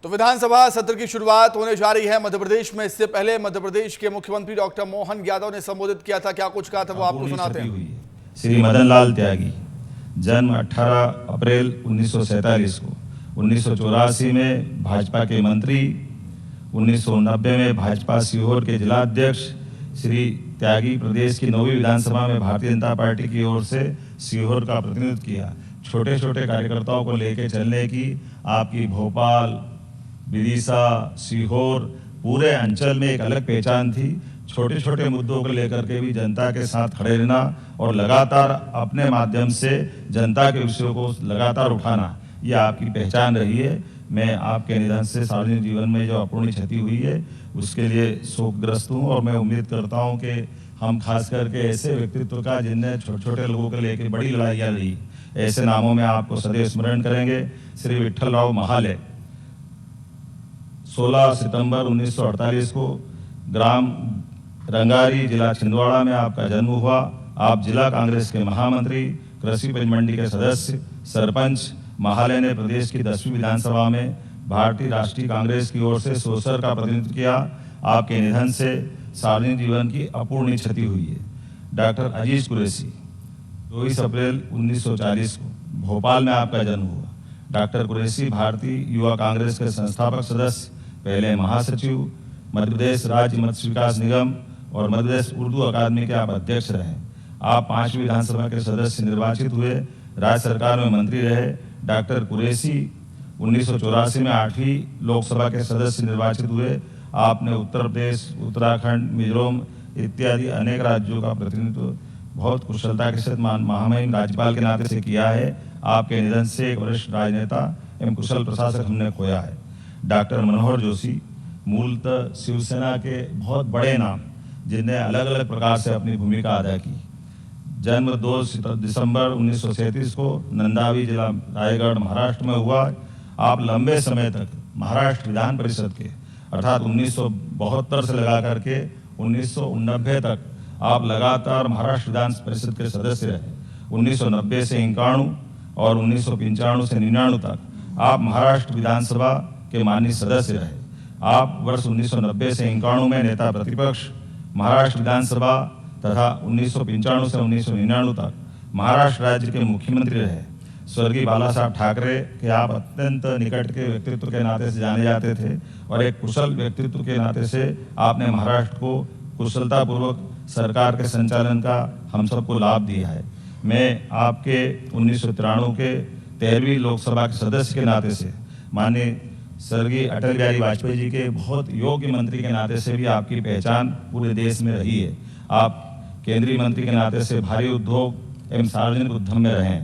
तो विधानसभा सत्र की शुरुआत होने जा रही है मध्य प्रदेश में। इससे पहले मध्य प्रदेश के मुख्यमंत्री डॉक्टर मोहन यादव ने संबोधित किया था। क्या कुछ कहा था वो आपको सुनाते हैं। श्री मदन लाल त्यागी, जन्म 18 अप्रैल 1947 को, 1984 में भाजपा के मंत्री, 1990 में भाजपा सीहोर के जिलाध्यक्ष। श्री त्यागी प्रदेश की 9वीं विधानसभा में भारतीय जनता पार्टी की ओर से सीहोर का प्रतिनिधित्व किया। छोटे छोटे कार्यकर्ताओं को लेकर चलने की आपकी भोपाल, विदिशा, सीहोर पूरे अंचल में एक अलग पहचान थी। छोटे छोटे मुद्दों को लेकर के भी जनता के साथ खड़े रहना और लगातार अपने माध्यम से जनता के विषयों को लगातार उठाना, ये आपकी पहचान रही है। मैं आपके निधन से सार्वजनिक जीवन में जो अपूर्णीय क्षति हुई है उसके लिए शोकग्रस्त हूँ और मैं उम्मीद करता हूँ कि हम खास करके ऐसे व्यक्तित्व का जिनने छोटे छोटे लोगों को लेकर बड़ी लड़ाइयाँ लड़ी, ऐसे नामों में आपको सदैव स्मरण करेंगे। श्री विठल राव महाले, 16 सितंबर 1948 को ग्राम रंगारी, जिला छिंदवाड़ा में आपका जन्म हुआ। आप जिला कांग्रेस के महामंत्री, कृषि उपज मंडी के सदस्य, सरपंच। महाले ने प्रदेश की 10वीं विधानसभा में भारतीय राष्ट्रीय कांग्रेस की ओर से सोसर का प्रतिनिधित्व किया। आपके निधन से सार्वजनिक जीवन की अपूर्णीय क्षति हुई है। डॉक्टर अजीज कुरैशी, 24 अप्रैल 1940 को भोपाल में आपका जन्म हुआ। डॉक्टर कुरैशी भारतीय युवा कांग्रेस के संस्थापक सदस्य, पहले महासचिव, मध्य प्रदेश राज्य मत्स्य विकास निगम और मध्य प्रदेश उर्दू अकादमी के आप अध्यक्ष रहे। आप 5वीं विधानसभा के सदस्य निर्वाचित हुए, राज्य सरकार में मंत्री रहे। डॉक्टर कुरैशी 1984 में 8वीं लोकसभा के सदस्य निर्वाचित हुए। आपने उत्तर प्रदेश, उत्तराखंड, मिजोरम इत्यादि अनेक राज्यों का प्रतिनिधित्व बहुत कुशलता के साथ महामहिम राज्यपाल के नाते से किया है। आपके निधन से एक वरिष्ठ राजनेता एवं कुशल प्रशासक हमने खोया है। डॉक्टर मनोहर जोशी, मूलतः शिवसेना के बहुत बड़े नाम, जिनने अलग अलग प्रकार से अपनी भूमिका अदा की। जन्म 2 दिसंबर 1937 को नंदावी, जिला रायगढ़, महाराष्ट्र में हुआ। आप लंबे समय तक महाराष्ट्र विधान परिषद के अर्थात 1972 से लगा करके 1990 तक आप लगातार महाराष्ट्र विधान परिषद के सदस्य रहे। 1990 से 91 और 1995 से 99 तक आप महाराष्ट्र विधानसभा के माननीय सदस्य रहे। आप वर्ष 1990 से 91 में नेता प्रतिपक्ष महाराष्ट्र विधानसभा तथा 1995 से 1999 तक महाराष्ट्र राज्य के मुख्यमंत्री रहे। स्वर्गीय बाला साहब ठाकरे के आप अत्यंत निकट के व्यक्तित्व के नाते से जाने जाते थे और एक कुशल व्यक्तित्व के नाते से आपने महाराष्ट्र को कुशलतापूर्वक सरकार के संचालन का हम सबको लाभ दिया है। मैं आपके 1993 के 13वीं लोकसभा के सदस्य के नाते से, माननीय स्वर्गीय अटल बिहारी वाजपेयी जी के बहुत योग्य मंत्री के नाते से भी आपकी पहचान पूरे देश में रही है। आप केंद्रीय मंत्री के नाते से भारी उद्योग एवं सार्वजनिक उद्यम में रहे।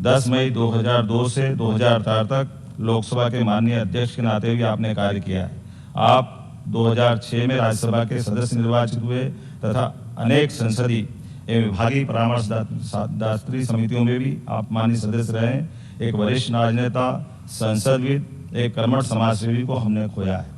10 मई 2002 से 2004 तक लोकसभा के माननीय अध्यक्ष के नाते भी आपने कार्य किया है। आप 2006 में राज्यसभा के सदस्य निर्वाचित हुए तथा अनेक संसदीय एवं विभागीय परामर्शदात्री समितियों में भी आप माननीय सदस्य रहे। एक वरिष्ठ राजनेता, संसदविद, एक कर्मठ समाजसेवी को हमने खोया है।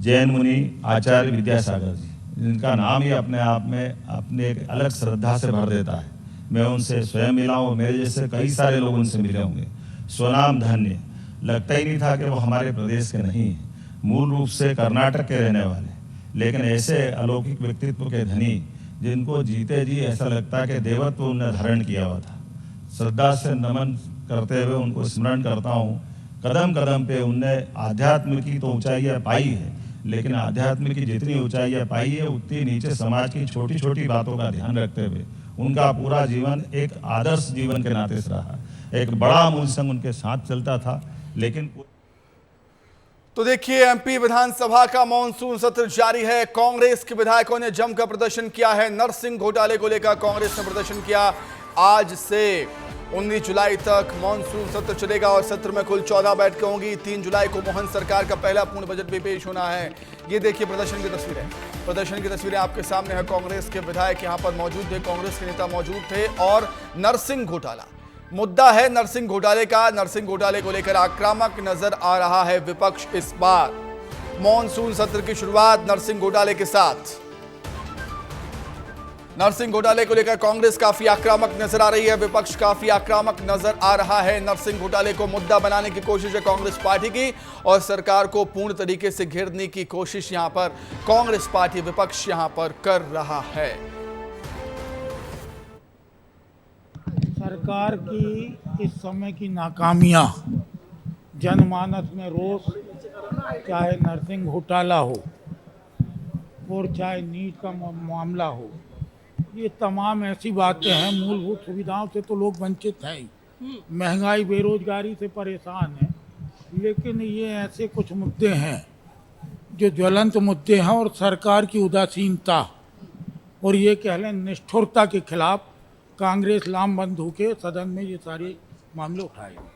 जैन मुनि आचार्य विद्यासागर जी, जिनका नाम ही अपने आप में अपने एक अलग श्रद्धा से भर देता है। मैं उनसे स्वयं मिला हूँ, मेरे जैसे कई सारे लोग उनसे मिले होंगे। स्वनाम धन्य, लगता ही नहीं था कि वो हमारे प्रदेश के नहीं हैं। मूल रूप से कर्नाटक के रहने वाले, लेकिन ऐसे अलौकिक व्यक्तित्व के धनी जिनको जीते जी ऐसा लगता है कि देवत्व उन्हें धारण किया हुआ था। श्रद्धा से नमन करते हुए उनको स्मरण करता हूँ। कदम कदम पे उनने आध्यात्म की तो ऊंचाइयाँ पाई है, लेकिन आध्यात्म की जितनी ऊंचाइयाँ पाई है उतनी नीचे समाज की छोटी छोटी बातों का ध्यान रखते हुए उनका पूरा जीवन एक आदर्श जीवन के नाते से रहा। एक बड़ा मूल संघ उनके साथ चलता था। लेकिन तो देखिए, एमपी विधानसभा का मॉनसून सत्र जारी है। कांग्रेस के विधायकों ने जमकर प्रदर्शन किया है। नरसिंह घोटाले को लेकर कांग्रेस ने प्रदर्शन किया। आज से 19 जुलाई तक मॉनसून सत्र चलेगा और सत्र में कुल 14 बैठकें होंगी। 3 जुलाई को मोहन सरकार का पहला पूर्ण बजट भी पेश होना है। ये देखिए प्रदर्शन की तस्वीरें। प्रदर्शन की तस्वीरें आपके सामने है। कांग्रेस के विधायक यहां पर मौजूद थे, कांग्रेस के नेता मौजूद थे और नरसिंह घोटाला मुद्दा है। नरसिंह घोटाले का, नरसिंह घोटाले को लेकर आक्रामक नजर आ रहा है विपक्ष इस बार। मॉनसून सत्र की शुरुआत नरसिंह घोटाले के साथ। नरसिंह घोटाले को लेकर कांग्रेस काफी आक्रामक नजर आ रही है, विपक्ष काफी आक्रामक नजर आ रहा है। नरसिंह घोटाले को मुद्दा बनाने की कोशिश है कांग्रेस पार्टी की और सरकार को पूर्ण तरीके से घेरने की कोशिश यहां पर कांग्रेस पार्टी विपक्ष यहां पर कर रहा है। सरकार की इस समय की नाकामियां, जनमानस में रोष, चाहे नरसिंह घोटाला हो और चाहे नीट का मामला हो, ये तमाम ऐसी बातें हैं। मूलभूत सुविधाओं से तो लोग वंचित हैं ही, महंगाई बेरोजगारी से परेशान हैं, लेकिन ये ऐसे कुछ मुद्दे हैं जो ज्वलंत मुद्दे हैं और सरकार की उदासीनता और ये कह लें निष्ठुरता के खिलाफ कांग्रेस लामबंद होकर सदन में ये सारे मामले उठाएगी।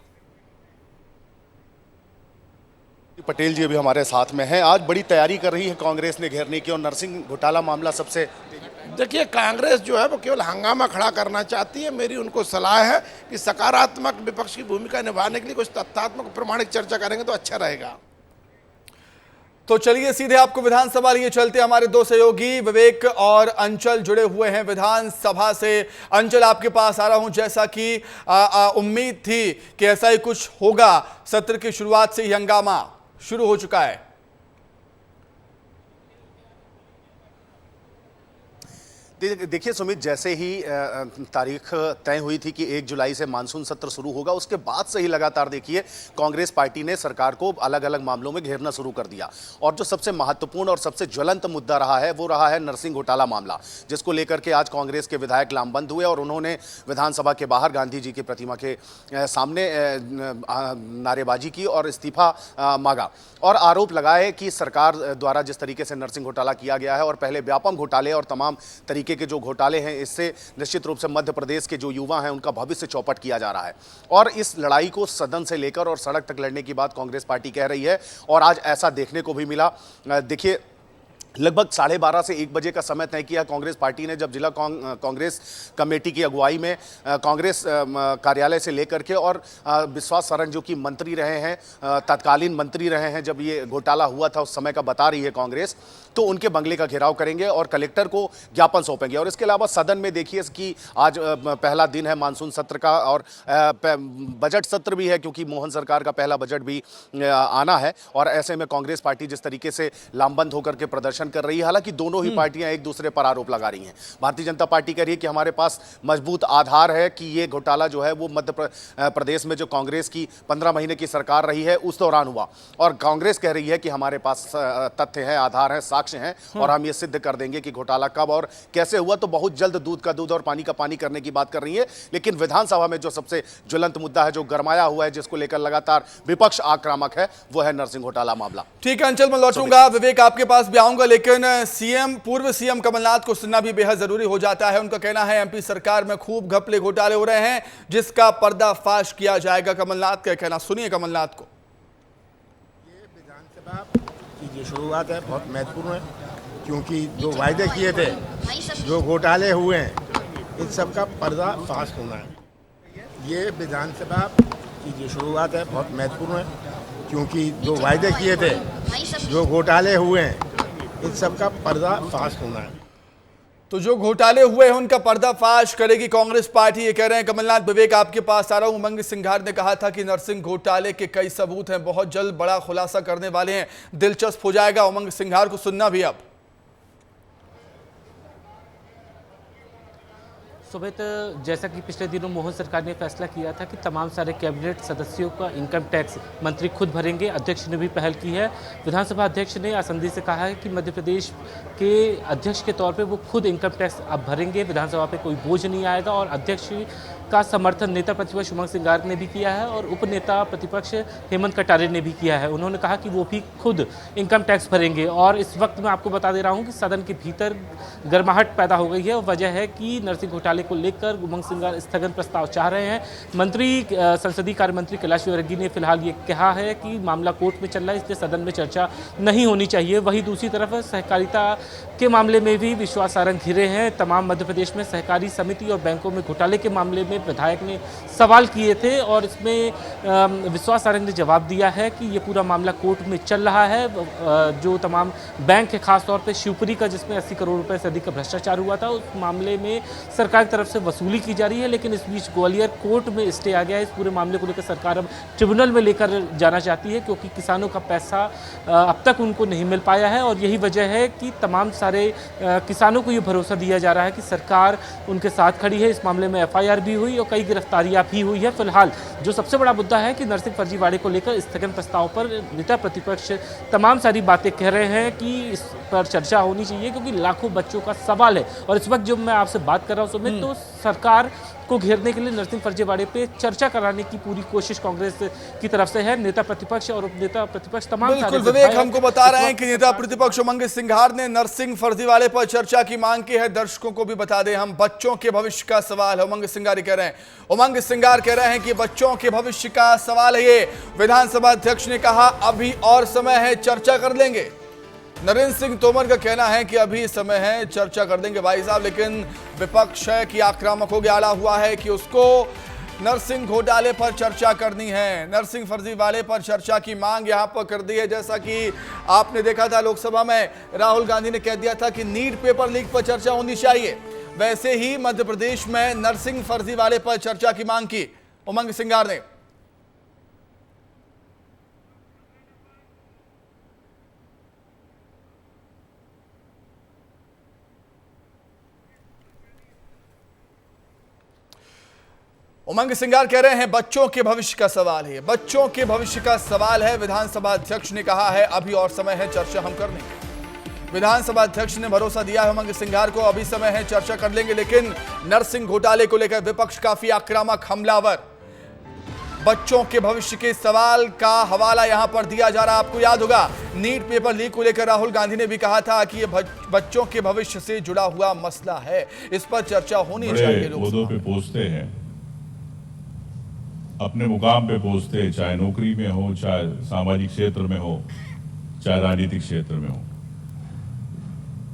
पटेल जी अभी हमारे साथ में हैं। आज बड़ी तैयारी कर रही है कांग्रेस ने घेरने की और नरसिंह घोटाला मामला सबसे। देखिए, कांग्रेस जो है वो केवल हंगामा खड़ा करना चाहती है। मेरी उनको सलाह है कि सकारात्मक विपक्ष की भूमिका निभाने के लिए कुछ तथ्यात्मक प्रमाणिक चर्चा करेंगे तो अच्छा रहेगा। तो चलिए सीधे आपको विधानसभा लिए चलते। हमारे दो सहयोगी विवेक और अंचल जुड़े हुए हैं विधानसभा से। अंचल, आपके पास आ रहा हूं। जैसा कि उम्मीद थी कि ऐसा ही कुछ होगा, सत्र की शुरुआत से ही हंगामा शुरू हो चुका है। देखिए सुमित, जैसे ही तारीख तय हुई थी कि 1 जुलाई से मानसून सत्र शुरू होगा, उसके बाद से ही लगातार देखिए कांग्रेस पार्टी ने सरकार को अलग अलग मामलों में घेरना शुरू कर दिया। और जो सबसे महत्वपूर्ण और सबसे ज्वलंत मुद्दा रहा है वो रहा है नरसिंह घोटाला मामला, जिसको लेकर के आज कांग्रेस के विधायक लामबंद हुए और उन्होंने विधानसभा के बाहर गांधी जी की प्रतिमा के सामने नारेबाजी की और इस्तीफा मांगा और आरोप लगाए कि सरकार द्वारा जिस तरीके से नरसिंह घोटाला किया गया है और पहले व्यापम घोटाले और तमाम तरीके के जो घोटाले हैं, इससे निश्चित रूप से मध्य प्रदेश के जो युवा हैं उनका भविष्य चौपट किया जा रहा है। और इस लड़ाई को सदन से लेकर और सड़क तक लड़ने की बात कांग्रेस पार्टी कह रही है और आज ऐसा देखने को भी मिला। देखिए, लगभग 12:30 से 1 बजे का समय तय किया कांग्रेस पार्टी ने, जब जिला कांग्रेस कमेटी की अगुवाई में कांग्रेस कार्यालय से लेकर के और विश्वास सरन जो कि मंत्री रहे हैं, तत्कालीन मंत्री रहे हैं जब ये घोटाला हुआ था, उस समय का बता रही है कांग्रेस, तो उनके बंगले का घेराव करेंगे और कलेक्टर को ज्ञापन सौंपेंगे। और इसके अलावा सदन में देखिए कि आज पहला दिन है मानसून सत्र का और बजट सत्र भी है, क्योंकि मोहन सरकार का पहला बजट भी आना है। और ऐसे में कांग्रेस पार्टी जिस तरीके से लामबंद होकर के प्रदर्शन कर रही है, हालांकि दोनों ही पार्टियां एक दूसरे पर आरोप लगा रही हैं। भारतीय जनता पार्टी कह रही है कि हमारे पास मजबूत आधार है कि ये घोटाला जो है वो मध्य प्रदेश में जो कांग्रेस की 15 महीने की सरकार रही है उस दौरान हुआ। और कांग्रेस कह रही है कि हमारे पास तथ्य है, आधार है, साक्ष्य हैं और हम ये सिद्ध कर देंगे कि घोटाला कब और कैसे हुआ। तो बहुत जल्द दूध का दूध और पानी का पानी करने की बात कर रही है। लेकिन विधानसभा में जो सबसे ज्वलंत मुद्दा है, जो गरमाया हुआ है, जिसको लेकर लगातार विपक्ष आक्रामक है, वो है नरसिंह घोटाला मामला। ठीक है अंचल, मैं लौटूंगा। विवेक, आपके पास भी आऊंगा, लेकिन पूर्व सीएम कमलनाथ को सुनना भी बेहद जरूरी हो जाता है। उनका कहना है एमपी सरकार में खूब घपले घोटाले हो रहे हैं जिसका पर्दाफाश किया जाएगा। कमलनाथ का कहना सुनिए कमलनाथ को। ये विधानसभा की जो शुरुआत है बहुत महत्वपूर्ण है, क्योंकि जो वायदे किए थे, जो घोटाले हुए हैं, इन सब का पर्दाफाश होना है। ये विधानसभा की जो शुरुआत है बहुत महत्वपूर्ण है, क्योंकि जो वायदे किए थे, जो घोटाले हुए हैं, इन सब का पर्दाफाश होना है। तो जो घोटाले हुए हैं उनका पर्दाफाश करेगी कांग्रेस पार्टी, ये कह रहे हैं कमलनाथ। विवेक, आपके पास आ रहा हूं। उमंग सिंघार ने कहा था कि नरसिंह घोटाले के कई सबूत हैं, बहुत जल्द बड़ा खुलासा करने वाले हैं, दिलचस्प हो जाएगा। उमंग सिंघार को सुनना भी अब। सुमित, जैसा कि पिछले दिनों मोहन सरकार ने फैसला किया था कि तमाम सारे कैबिनेट सदस्यों का इनकम टैक्स मंत्री खुद भरेंगे, अध्यक्ष ने भी पहल की है। विधानसभा अध्यक्ष ने आसंदी से कहा है कि मध्य प्रदेश के अध्यक्ष के तौर पे वो खुद इनकम टैक्स अब भरेंगे, विधानसभा पे कोई बोझ नहीं आएगा। और अध्यक्ष का समर्थन नेता प्रतिपक्ष उमंग सिंघार ने भी किया है और उप नेता प्रतिपक्ष हेमंत कटारे ने भी किया है। उन्होंने कहा कि वो भी खुद इनकम टैक्स भरेंगे। और इस वक्त मैं आपको बता दे रहा हूँ कि सदन के भीतर गर्माहट पैदा हो गई है। वजह है कि नरसिंह घोटाले को लेकर उमंग सिंघार स्थगन प्रस्ताव चाह रहे हैं। मंत्री संसदीय कार्य मंत्री कैलाश विजयवर्गीय ने फिलहाल ये कहा है कि मामला कोर्ट में चल रहा है, इसलिए सदन में चर्चा नहीं होनी चाहिए। वहीं दूसरी तरफ सहकारिता के मामले में भी विश्वास सारंग घिरे हैं। तमाम मध्य प्रदेश में सहकारी समिति और बैंकों में घोटाले के मामले में विधायक ने सवाल किए थे और इसमें विश्वास सारंग ने जवाब दिया है कि ये पूरा मामला कोर्ट में चल रहा है। जो तमाम बैंक है, खासतौर पे शिवपुरी का जिसमें 80 करोड़ रुपए से अधिक का भ्रष्टाचार हुआ था, उस मामले में सरकार की तरफ से वसूली की जा रही है। लेकिन इस बीच ग्वालियर कोर्ट में स्टे आ गया है। इस पूरे मामले को लेकर सरकार अब ट्रिब्यूनल में लेकर जाना चाहती है, क्योंकि किसानों का पैसा अब तक उनको नहीं मिल पाया है। और यही वजह है कि तमाम सारे किसानों को ये भरोसा दिया जा रहा है कि सरकार उनके साथ खड़ी है। इस मामले में FIR भी हुई और कई गिरफ्तारियां भी हुई है। फिलहाल जो सबसे बड़ा मुद्दा है कि नरसिंह फर्जीवाड़े को लेकर स्थगन प्रस्ताव पर नेता प्रतिपक्ष तमाम सारी बातें कह रहे हैं कि इस पर चर्चा होनी चाहिए, क्योंकि लाखों बच्चों का सवाल है। और इस वक्त जब मैं आपसे बात कर रहा हूं सुमित, तो सरकार को घेरने के लिए नरसिंह फर्जीवाड़े पे चर्चा कराने की पूरी कोशिश कांग्रेस की तरफ से है। नेता प्रतिपक्ष और उपनेता प्रतिपक्ष तमाम बिल्कुल विवेक हमको बता रहे हैं कि नेता प्रतिपक्ष उमंग सिंघार ने नरसिंह फर्जीवाड़े पर चर्चा की मांग की है। दर्शकों को भी बता दें, हम बच्चों के भविष्य का सवाल है, उमंग सिंघार कह रहे हैं। उमंग सिंघार कह रहे हैं कि बच्चों के भविष्य का सवाल है। ये विधानसभा अध्यक्ष ने कहा अभी और समय है, चर्चा कर लेंगे। नरेंद्र सिंह तोमर का कहना है कि अभी समय है, चर्चा कर देंगे भाई साहब। लेकिन विपक्ष है कि आक्रामक हो गया, आड़ा हुआ है कि उसको नरसिंह घोटाले पर चर्चा करनी है, नरसिंह फर्जीवाड़े पर चर्चा की मांग यहां पर कर दी है। जैसा कि आपने देखा था लोकसभा में राहुल गांधी ने कह दिया था कि नीट पेपर लीक पर चर्चा होनी चाहिए, वैसे ही मध्य प्रदेश में नरसिंह फर्जीवाड़े पर चर्चा की मांग की उमंग सिंघार ने। उमंग सिंघार कह रहे हैं बच्चों के भविष्य का सवाल है, बच्चों के भविष्य का सवाल है। विधानसभा अध्यक्ष ने कहा है अभी और समय है, चर्चा हम कर लेंगे। विधानसभा अध्यक्ष ने भरोसा दिया है उमंग सिंघार को, अभी समय है, चर्चा कर लेंगे। लेकिन नरसिंह घोटाले को लेकर विपक्ष काफी आक्रामक, हमलावर। बच्चों के भविष्य के सवाल का हवाला यहां पर दिया जा रहा है। आपको याद होगा नीट पेपर लीक को लेकर राहुल गांधी ने भी कहा था कि यह बच्चों के भविष्य से जुड़ा हुआ मसला है, इस पर चर्चा होनी चाहिए। लोगों पे पहुंचते हैं, अपने मुकाम पे पहुंचते, चाहे नौकरी में हो, चाहे सामाजिक क्षेत्र में हो, चाहे राजनीतिक क्षेत्र में हो।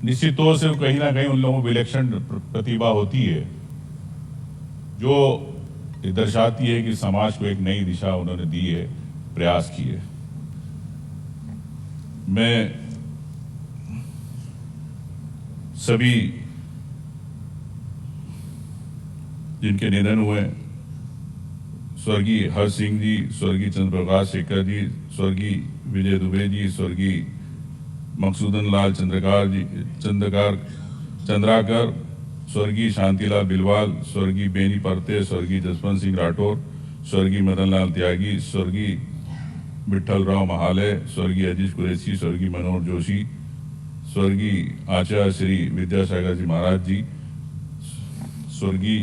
निश्चित तौर से कहीं ना कहीं उन लोगों में विलक्षण प्रतिभा होती है, जो दर्शाती है कि समाज को एक नई दिशा उन्होंने दी है, प्रयास किए। मैं सभी जिनके निधन हुए, स्वर्गीय हर सिंह जी, स्वर्गीय चंद्र प्रकाश शेखर जी, स्वर्गीय विजय दुबे जी, स्वर्गीय मकसूदन लाल चंद्राकर, स्वर्गीय शांतिलाल बिलवाल, स्वर्गीय बेनी परते, स्वर्गीय जसवंत सिंह राठौर, स्वर्गीय मदन लाल त्यागी, स्वर्गीय विठल राव महाले, स्वर्गीय अजीज कुरैशी, स्वर्गीय मनोहर जोशी, स्वर्गीय आचार्य श्री विद्यासागर जी महाराज जी, स्वर्गीय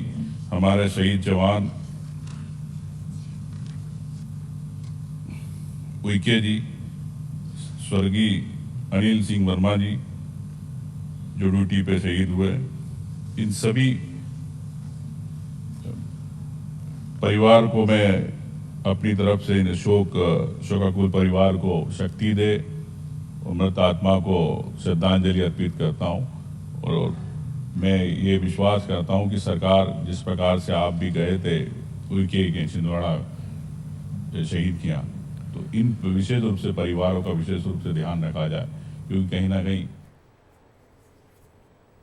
हमारे शहीद जवान उइके जी, स्वर्गीय अनिल सिंह वर्मा जी जो ड्यूटी पे शहीद हुए, इन सभी परिवार को मैं अपनी तरफ से इन शोकाकुल परिवार को शक्ति दे और मृत आत्मा को श्रद्धांजलि अर्पित करता हूं। और मैं ये विश्वास करता हूं कि सरकार जिस प्रकार से आप भी गए थे उइके के छिंदवाड़ा शहीद किया, तो इन विशेष रूप से परिवारों का विशेष रूप से ध्यान रखा जाए, क्योंकि कहीं ना कहीं।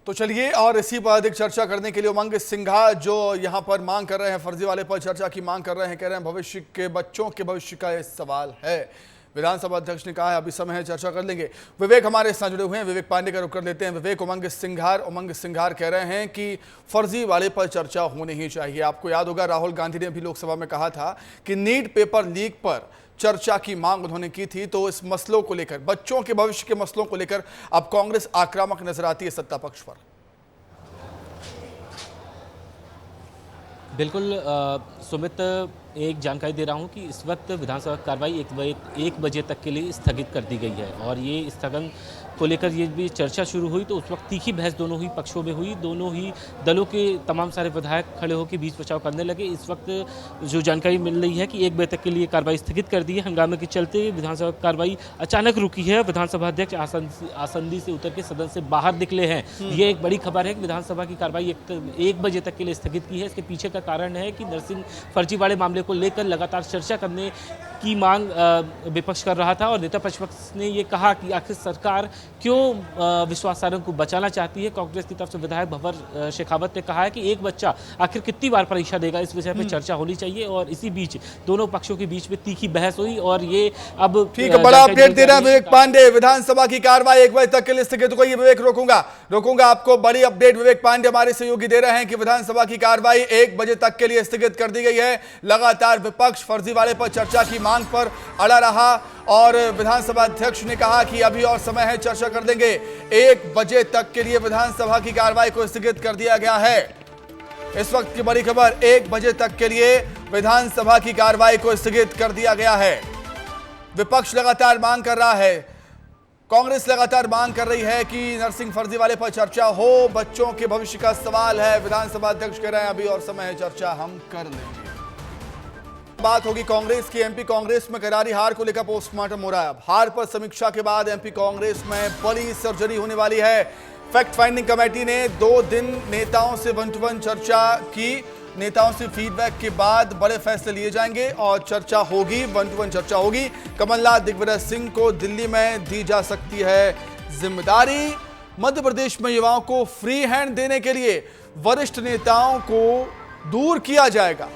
तो चलिए और इसी पर अधिक चर्चा करने के लिए उमंग सिंघार जो यहां पर मांग कर रहे हैं, फर्जीवाड़े पर चर्चा की मांग कर रहे हैं, कह रहे हैं भविष्य के बच्चों के भविष्य का यह सवाल है। विधानसभा अध्यक्ष ने कहा है अभी समय है, चर्चा कर लेंगे। विवेक हमारे साथ जुड़े हुए हैं, विवेक पांडे का रुख कर लेते हैं। विवेक, उमंग सिंघार कह रहे हैं कि फर्जीवाड़े पर चर्चा होनी ही चाहिए। आपको याद होगा राहुल गांधी ने भी लोकसभा में कहा था कि नीट पेपर लीक पर चर्चा की मांग उन्होंने की थी। तो इस मसलों को लेकर, बच्चों के भविष्य के मसलों को लेकर अब कांग्रेस आक्रामक नजर आती है सत्ता पक्ष पर। बिल्कुल सुमित, एक जानकारी दे रहा हूं कि इस वक्त विधानसभा कार्रवाई 1 बजे तक के लिए स्थगित कर दी गई है और ये स्थगन को लेकर ये भी चर्चा शुरू हुई तो उस वक्त तीखी बहस दोनों ही पक्षों में हुई। दोनों ही दलों के तमाम सारे विधायक खड़े होकर बीच बचाव करने लगे। इस वक्त जो जानकारी मिल रही है कि 1 बजे तक के लिए कार्रवाई स्थगित कर दी है। हंगामे के चलते विधानसभा कार्रवाई अचानक रुकी है। विधानसभा अध्यक्ष आसंदी से उतर के सदन से बाहर निकले हैं। ये एक बड़ी खबर है कि विधानसभा की कार्रवाई 1 बजे तक के लिए स्थगित की है। इसके पीछे का कारण है कि नरसिंह फर्जीवाड़े मामले को लेकर लगातार चर्चा करने की मांग विपक्ष कर रहा था और नेता प्रतिपक्ष ने ये कहा कि आखिर सरकार क्यों विश्वास सारंग को बचाना चाहती है। कांग्रेस की तरफ से विधायक भंवर शेखावत ने कहा है कि एक बच्चा आखिर कितनी बार परीक्षा देगा, इस विषय पर चर्चा होनी चाहिए और इसी बीच दोनों पक्षों के बीच में तीखी बहस हुई और ये अब ठीक है, बड़ा अपडेट दे रहा है विवेक पांडे। विधानसभा की कार्रवाई 1 बजे तक के लिए स्थगित हो गई। विवेक रोकूंगा आपको। बड़ी अपडेट विवेक पांडे हमारे सहयोगी दे रहे हैं कि विधानसभा की कार्रवाई 1 बजे तक के लिए स्थगित कर दी गई है। लगातार विपक्ष फर्जीवाड़े पर चर्चा की मांग पर अड़ा रहा और विधानसभा अध्यक्ष ने कहा कि अभी और समय है, चर्चा कर देंगे। 1 बजे तक के लिए विधानसभा की कार्रवाई को स्थगित कर दिया गया है। इस वक्त की बड़ी खबर, 1 बजे तक के लिए विधानसभा की कार्रवाई को स्थगित कर दिया गया है। विपक्ष लगातार मांग कर रहा है, कांग्रेस लगातार मांग कर रही है कि नरसिंह फर्जीवाड़े पर चर्चा हो। बच्चों के भविष्य का सवाल है। विधानसभा अध्यक्ष कह रहे हैं अभी और समय है, चर्चा हम कर लेंगे। बात होगी कांग्रेस की। एमपी कांग्रेस में करारी हार को लेकर पोस्टमार्टम हो रहा है। अब हार पर समीक्षा के बाद एमपी कांग्रेस में बड़ी सर्जरी होने वाली है। फैक्ट फाइंडिंग कमेटी ने 2 दिन नेताओं से 1-to-1 चर्चा की। नेताओं से फीडबैक के बाद बड़े फैसले लिए जाएंगे और चर्चा होगी, 1-to-1 चर्चा होगी। कमलनाथ दिग्विजय सिंह को दिल्ली में दी जा सकती है जिम्मेदारी। मध्य प्रदेश में युवाओं को फ्री हैंड देने के लिए वरिष्ठ नेताओं को दूर किया जाएगा।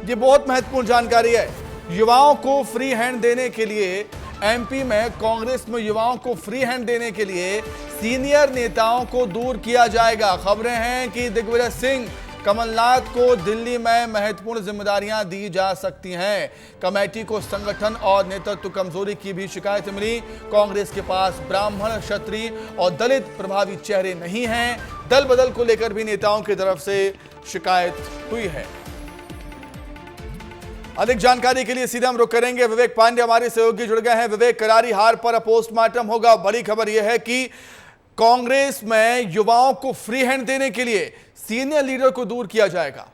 ये बहुत महत्वपूर्ण जानकारी है। युवाओं को फ्री हैंड देने के लिए एमपी में कांग्रेस में युवाओं को फ्री हैंड देने के लिए सीनियर नेताओं को दूर किया जाएगा। खबरें हैं कि दिग्विजय सिंह, कमलनाथ को दिल्ली में महत्वपूर्ण जिम्मेदारियां दी जा सकती हैं। कमेटी को संगठन और नेतृत्व कमजोरी की भी शिकायत मिली। कांग्रेस के पास ब्राह्मण, क्षत्रिय और दलित प्रभावी चेहरे नहीं हैं। दल बदल को लेकर भी नेताओं की तरफ से शिकायत हुई है। अधिक जानकारी के लिए सीधे हम रुख करेंगे। विवेक पांडे हमारे सहयोगी जुड़ गए हैं। विवेक, करारी हार पर पोस्टमार्टम होगा। बड़ी खबर यह है कि कांग्रेस में युवाओं को फ्री हैंड देने के लिए सीनियर लीडर को दूर किया जाएगा।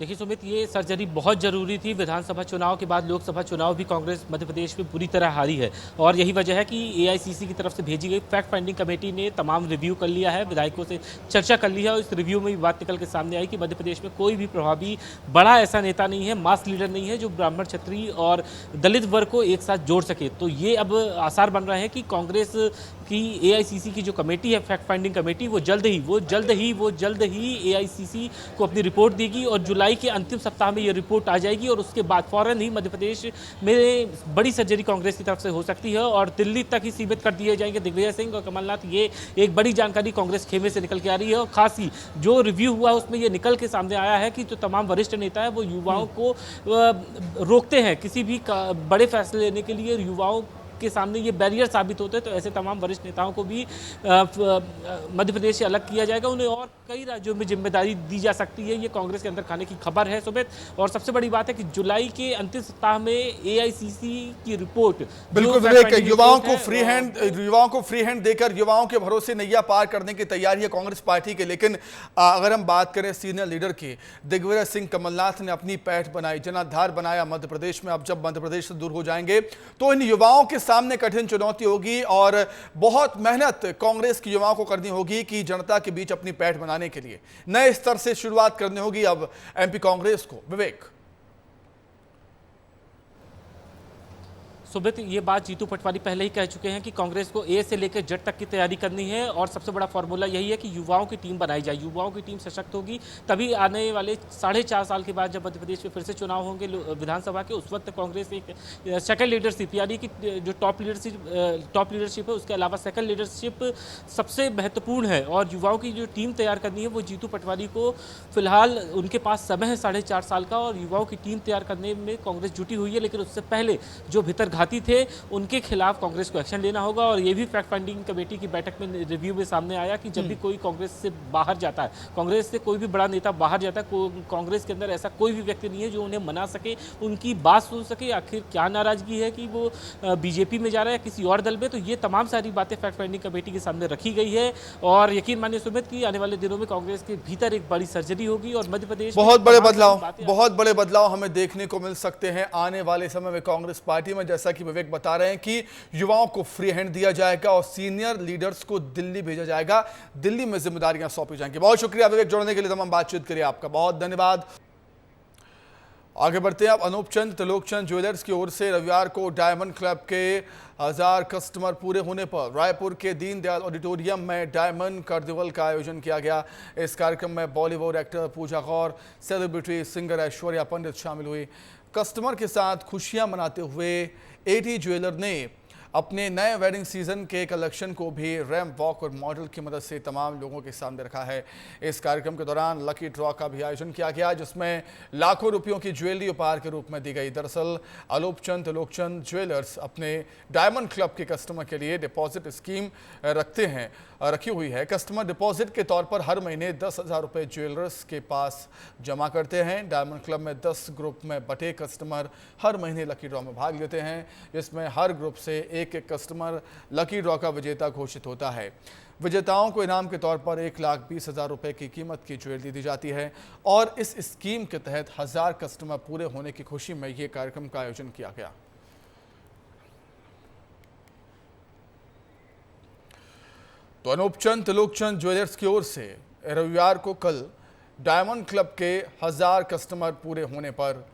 देखिए सुमित, ये सर्जरी बहुत ज़रूरी थी। विधानसभा चुनाव के बाद लोकसभा चुनाव भी कांग्रेस मध्य प्रदेश में पूरी तरह हारी है और यही वजह है कि एआईसीसी की तरफ से भेजी गई फैक्ट फाइंडिंग कमेटी ने तमाम रिव्यू कर लिया है, विधायकों से चर्चा कर ली है और इस रिव्यू में भी बात निकल के सामने आई कि मध्य प्रदेश में कोई भी प्रभावी बड़ा ऐसा नेता नहीं है, मास लीडर नहीं है जो ब्राह्मण, क्षत्रिय और दलित वर्ग को एक साथ जोड़ सके। तो ये अब आसार बन रहे हैं कि कांग्रेस की एआईसीसी की जो कमेटी है, फैक्ट फाइंडिंग कमेटी, वो जल्द ही एआईसीसी को अपनी रिपोर्ट देगी और जुलाई के अंतिम सप्ताह में ये रिपोर्ट आ जाएगी और उसके बाद फौरन ही मध्य प्रदेश में बड़ी सर्जरी कांग्रेस की तरफ से हो सकती है और दिल्ली तक ही सीमित कर दिए जाएंगे दिग्विजय सिंह और कमलनाथ। ये एक बड़ी जानकारी कांग्रेस खेमे से निकल के आ रही है और खास ही जो रिव्यू हुआ उसमें ये निकल के सामने आया है कि जो तमाम वरिष्ठ नेता है वो युवाओं को रोकते हैं किसी भी बड़े फैसले लेने के लिए। युवाओं के सामने ये बैरियर साबित होते हैं, तो ऐसे तमाम वरिष्ठ नेताओं को भी मध्य प्रदेश से अलग किया जाएगा। उन्हें और कई राज्यों में जिम्मेदारी दी जा सकती है। ये कांग्रेस के अंदर खाने की खबर है सुमित। और सबसे बड़ी बात है कि जुलाई के अंतिम सप्ताह में एआईसीसी की रिपोर्ट, बिल्कुल विवेक, युवाओं को फ्री हैंड देकर युवाओं के भरोसे नैया पार करने की तैयारी है कांग्रेस पार्टी के। लेकिन अगर हम बात करें सीनियर लीडर की, दिग्विजय सिंह, कमलनाथ ने अपनी पैठ बनाई, जनाधार बनाया मध्य प्रदेश में। अब जब मध्य प्रदेश से दूर हो जाएंगे तो इन युवाओं के सामने कठिन चुनौती होगी और बहुत मेहनत कांग्रेस की युवाओं को करनी होगी कि जनता के बीच अपनी पैठ बनाने के लिए नए स्तर से शुरुआत करनी होगी अब एमपी कांग्रेस को। विवेक, सुमित, ये बात जीतू पटवारी पहले ही कह चुके हैं कि कांग्रेस को ए से लेकर जेड तक की तैयारी करनी है और सबसे बड़ा फॉर्मूला यही है कि युवाओं की टीम बनाई जाए। युवाओं की टीम सशक्त होगी तभी आने वाले 4.5 साल के बाद जब मध्य प्रदेश में फिर से चुनाव होंगे विधानसभा के, उस वक्त कांग्रेस एक सेकंड लीडरशिप, यानी कि जो टॉप लीडरशिप है उसके अलावा सेकंड लीडरशिप सबसे महत्वपूर्ण है और युवाओं की जो टीम तैयार करनी है वो जीतू पटवारी को फिलहाल उनके पास समय है 4.5 साल का और युवाओं की टीम तैयार करने में कांग्रेस जुटी हुई है। लेकिन उससे पहले जो भीतर घाती थे उनके खिलाफ कांग्रेस को एक्शन लेना होगा। और ये भी फैक्ट फाइंडिंग कमेटी की बैठक में रिव्यू में सामने आया कि जब भी कोई कांग्रेस से बाहर जाता है, कांग्रेस से कोई भी बड़ा नेता बाहर जाता है, कांग्रेस के अंदर ऐसा कोई भी व्यक्ति नहीं है जो उन्हें मना सके, उनकी बात सुन सके, आखिर क्या नाराजगी है कि वो बीजेपी में जा रहा है किसी और दल में। तो ये तमाम सारी बातें फैक्ट फाइंडिंग कमेटी के सामने रखी गई है और यकीन मानिए सुमित कि आने वाले दिनों में कांग्रेस के भीतर एक बड़ी सर्जरी होगी और मध्य प्रदेश बहुत बड़े बदलाव हमें देखने को मिल सकते हैं आने वाले समय में कांग्रेस पार्टी में। जैसा कि विवेक बता रहे हैं कि युवाओं को फ्री हैंड दिया जाएगा और सीनियर लीडर्स को दिल्ली भेजा जाएगा, दिल्ली में जिम्मेदारियां सौंपी जाएंगी। बहुत शुक्रिया विवेक, जुड़ने के लिए तमाम बातचीत करिए आपका बहुत धन्यवाद। आगे बढ़ते हैं। अब अनूप चंद त्रिलोकचंद ज्वेलर्स की ओर से रविवार को डायमंड क्लब के 1000 कस्टमर पूरे होने पर रायपुर के दीनदयाल ऑडिटोरियम में डायमंड कार्निवल का आयोजन किया गया। इस कार्यक्रम में बॉलीवुड एक्टर पूजा गौर, सेलिब्रिटी सिंगर ऐश्वर्या पंडित शामिल हुई। कस्टमर के साथ खुशियां मनाते हुए एटी ज्वेलर ने अपने नए वेडिंग सीजन के कलेक्शन को भी रैंप वॉक और मॉडल की मदद से तमाम लोगों के सामने रखा है। इस कार्यक्रम के दौरान लकी ड्रॉ का भी आयोजन किया गया जिसमें लाखों रुपयों की ज्वेलरी उपहार के रूप में दी गई। दरअसल अनूप चंद त्रिलोकचंद ज्वेलर्स अपने डायमंड क्लब के कस्टमर के लिए डिपॉजिट स्कीम रखी हुई है। कस्टमर डिपॉजिट के तौर पर हर महीने 10,000 रुपये ज्वेलर्स के पास जमा करते हैं। डायमंड क्लब में 10 ग्रुप में बटे कस्टमर हर महीने लकी ड्रॉ में भाग लेते हैं जिसमें हर ग्रुप से एक कस्टमर लकी ड्रॉ का विजेता घोषित होता है। विजेताओं को इनाम के तौर पर 1,20,000 रुपये की कीमत की ज्वेलरी दी जाती है और इस स्कीम के तहत 1000 कस्टमर पूरे होने की खुशी में ये कार्यक्रम का आयोजन किया गया। तो अनूप चंद त्रिलोकचंद ज्वेलर्स की ओर से रविवार को कल डायमंड क्लब के 1000 कस्टमर पूरे होने पर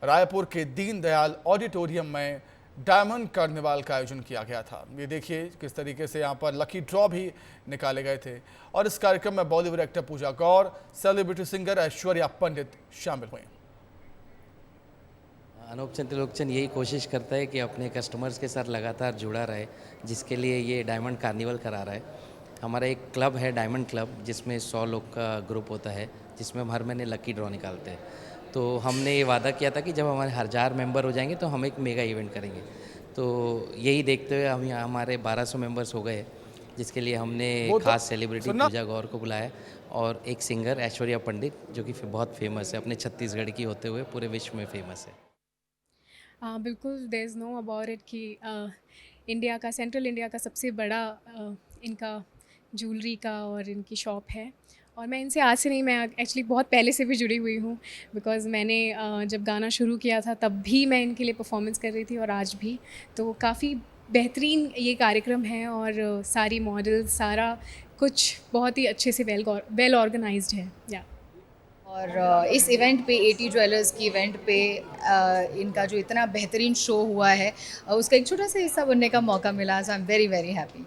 रायपुर के दीनदयाल ऑडिटोरियम में डायमंड कार्निवल का आयोजन किया गया था। ये देखिए किस तरीके से यहाँ पर लकी ड्रॉ भी निकाले गए थे और इस कार्यक्रम में बॉलीवुड एक्टर पूजा गौर, सेलिब्रिटी सिंगर ऐश्वर्या पंडित शामिल हुए। अनूप चंद त्रिलोकचंद यही कोशिश करता है कि अपने कस्टमर्स के साथ लगातार जुड़ा रहे, जिसके लिए ये डायमंड कार्निवल करा रहा है। हमारा एक क्लब है डायमंड क्लब जिसमें 100 लोग का ग्रुप होता है जिसमें हम हर महीने लकी ड्रॉ निकालते हैं। तो हमने ये वादा किया था कि जब हमारे 1000 मेंबर हो जाएंगे तो हम एक मेगा इवेंट करेंगे। तो यही देखते हुए हम यहाँ हमारे 1200 मेंबर्स हो गए जिसके लिए हमने खास सेलिब्रिटी पूजा गौर को बुलाया और एक सिंगर ऐश्वर्या पंडित जो कि बहुत फेमस है, अपने छत्तीसगढ़ की होते हुए पूरे विश्व में फेमस है। बिल्कुल, there is no about it कि इंडिया का सेंट्रल इंडिया का सबसे बड़ा इनका ज्वेलरी का और इनकी शॉप है और मैं इनसे आज से नहीं, मैं एक्चुअली बहुत पहले से भी जुड़ी हुई हूँ बिकॉज़ मैंने जब गाना शुरू किया था तब भी मैं इनके लिए परफॉर्मेंस कर रही थी और आज भी। तो काफ़ी बेहतरीन ये कार्यक्रम है और सारी मॉडल सारा कुछ बहुत ही अच्छे से वेल ऑर्गेनाइज्ड है। या और इस इवेंट पे एटी ज्वेलर्स की इवेंट पे इनका जो इतना बेहतरीन शो हुआ है उसका एक छोटा सा हिस्सा बनने का मौका मिला। So I am very very happy.